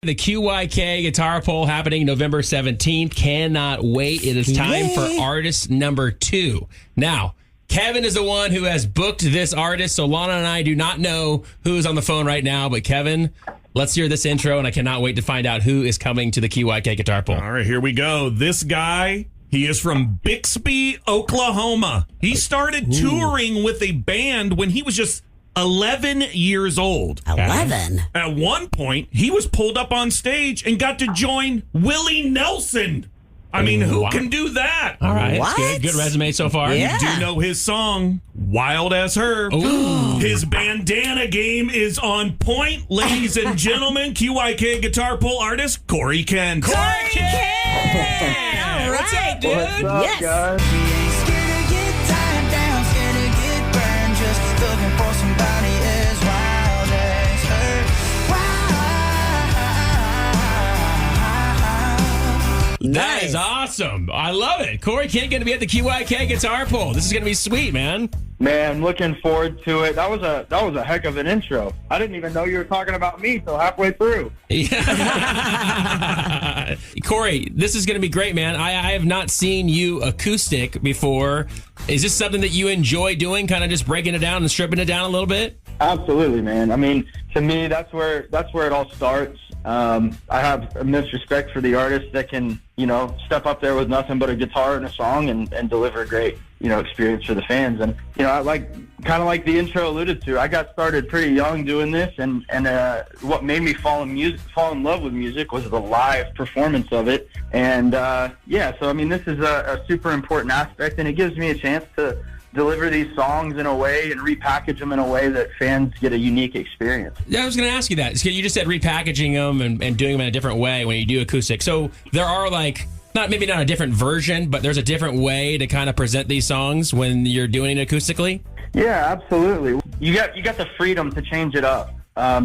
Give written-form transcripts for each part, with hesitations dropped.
The QYK Guitar Pull happening November 17th. Cannot wait. It is time for artist number 2. Now, Kevin is the one who has booked this artist, so Lana and I do not know who is on the phone right now. But Kevin, let's hear this intro, and I cannot wait to find out who is coming to the QYK Guitar Pull. All right, here we go. This guy, he is from Bixby, Oklahoma. He started touring with a band when he was just 11 years old. 11? At one point, he was pulled up on stage and got to join Willie Nelson. I mean, who can do that? All right. What? Good resume so far. Yeah. You do know his song, Wild as Her. Ooh. His bandana game is on point. Ladies and gentlemen, QYK Guitar Pull artist, Corey Kent. Corey Kent! All What's right. up, dude? What's up, Yes. guys? Scared to get tied down, scared to get burned, just looking for somebody as wild as her. Wild. That is awesome. I love it. Corey Kent going to be at the QYK Guitar Pull. This is going to be sweet, man. Man, looking forward to it. That was a heck of an intro. I didn't even know you were talking about me till halfway through. Yeah. Corey, this is going to be great, man. I have not seen you acoustic before. Is this something that you enjoy doing, kind of just breaking it down and stripping it down a little bit? Absolutely, man. I mean, to me, that's where it all starts. I have immense respect for the artists that can, step up there with nothing but a guitar and a song and deliver a great, experience for the fans. And, I kind of like the intro alluded to, I got started pretty young doing this, and what made me fall in love with music was the live performance of it. And, so, I mean, this is a super important aspect, and it gives me a chance to deliver these songs in a way and repackage them in a way that fans get a unique experience. Yeah, I was going to ask you that. You just said repackaging them and doing them in a different way when you do acoustic. So there are maybe not a different version, but there's a different way to kind of present these songs when you're doing it acoustically? Yeah, absolutely. You got the freedom to change it up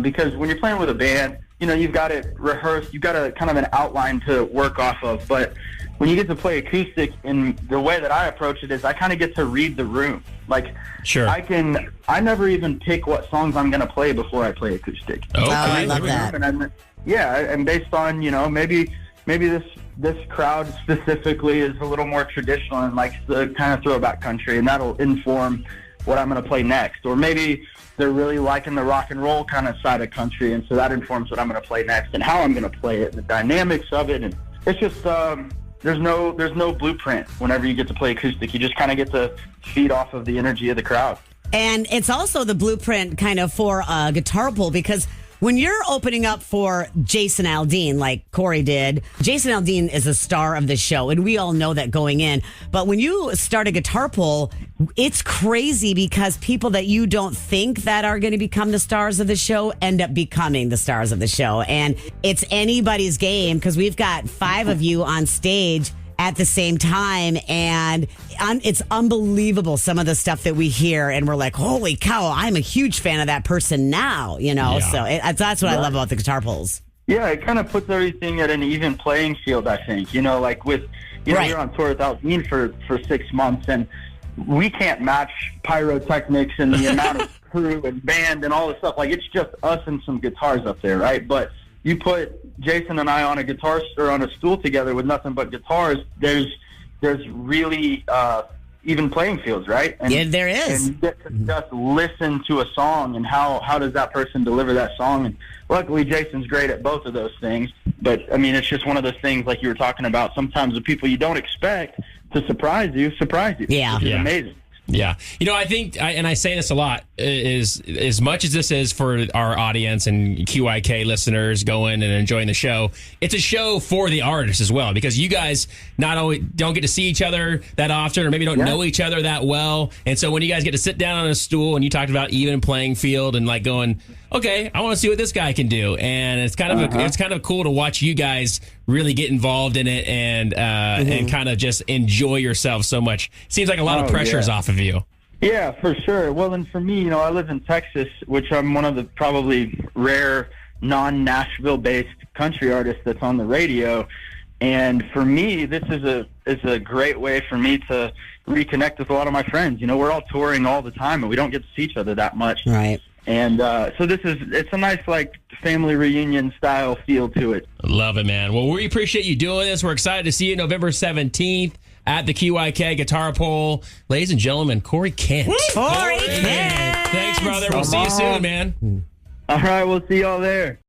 because when you're playing with a band, you've got it rehearsed, you've got a kind of an outline to work off of, but when you get to play acoustic, in the way that I approach it is I kind of get to read the room. Sure. I never even pick what songs I'm going to play before I play acoustic. Oh, I love that. And based on, maybe this crowd specifically is a little more traditional and likes the kind of throwback country, and that'll inform what I'm going to play next. Or maybe they're really liking the rock and roll kind of side of country, and so that informs what I'm going to play next and how I'm going to play it and the dynamics of it. And it's just there's no blueprint whenever you get to play acoustic. You just kind of get to feed off of the energy of the crowd. And it's also the blueprint kind of for a guitar pull, because when you're opening up for Jason Aldean, like Corey did, Jason Aldean is a star of the show, and we all know that going in. But when you start a guitar pull, it's crazy because people that you don't think that are going to become the stars of the show end up becoming the stars of the show. And it's anybody's game because we've got 5 of you on stage at the same time, and it's unbelievable some of the stuff that we hear, and we're like, holy cow, I'm a huge fan of that person now, Yeah. So that's what I love about the guitar pulls. Yeah, it kind of puts everything at an even playing field, I think. Like with, Right. you're on tour without me for 6 months, and we can't match pyrotechnics and the amount of crew and band and all this stuff. It's just us and some guitars up there, right? But you put Jason and I on a guitar or on a stool together with nothing but guitars, there's really even playing fields, right? And, Yeah, there is. And you get to just listen to a song and how does that person deliver that song. And luckily, Jason's great at both of those things. But, I mean, it's just one of those things like you were talking about. Sometimes the people you don't expect to surprise you. Yeah. Which is amazing. Yeah. I think, and I say this a lot, is as much as this is for our audience and QYK listeners going and enjoying the show, it's a show for the artists as well, because you guys not only don't get to see each other that often, or maybe don't know each other that well. And so when you guys get to sit down on a stool, and you talked about even playing field and going, okay, I want to see what this guy can do. And it's kind of it's kind of cool to watch you guys really get involved in it and kind of just enjoy yourself so much. Seems like a lot of pressure's off of you. Yeah, for sure. Well, and for me, I live in Texas, which I'm one of the probably rare non-Nashville-based country artists that's on the radio. And for me, this is a great way for me to reconnect with a lot of my friends. We're all touring all the time, and we don't get to see each other that much. Right. And so it's a nice like family reunion style feel to it. Love it, man. Well, we appreciate you doing this. We're excited to see you November 17th at the QYK Guitar Pull. Ladies and gentlemen, Corey Kent. Corey Kent. Thanks, brother. We'll see you soon, man. All right, we'll see y'all there.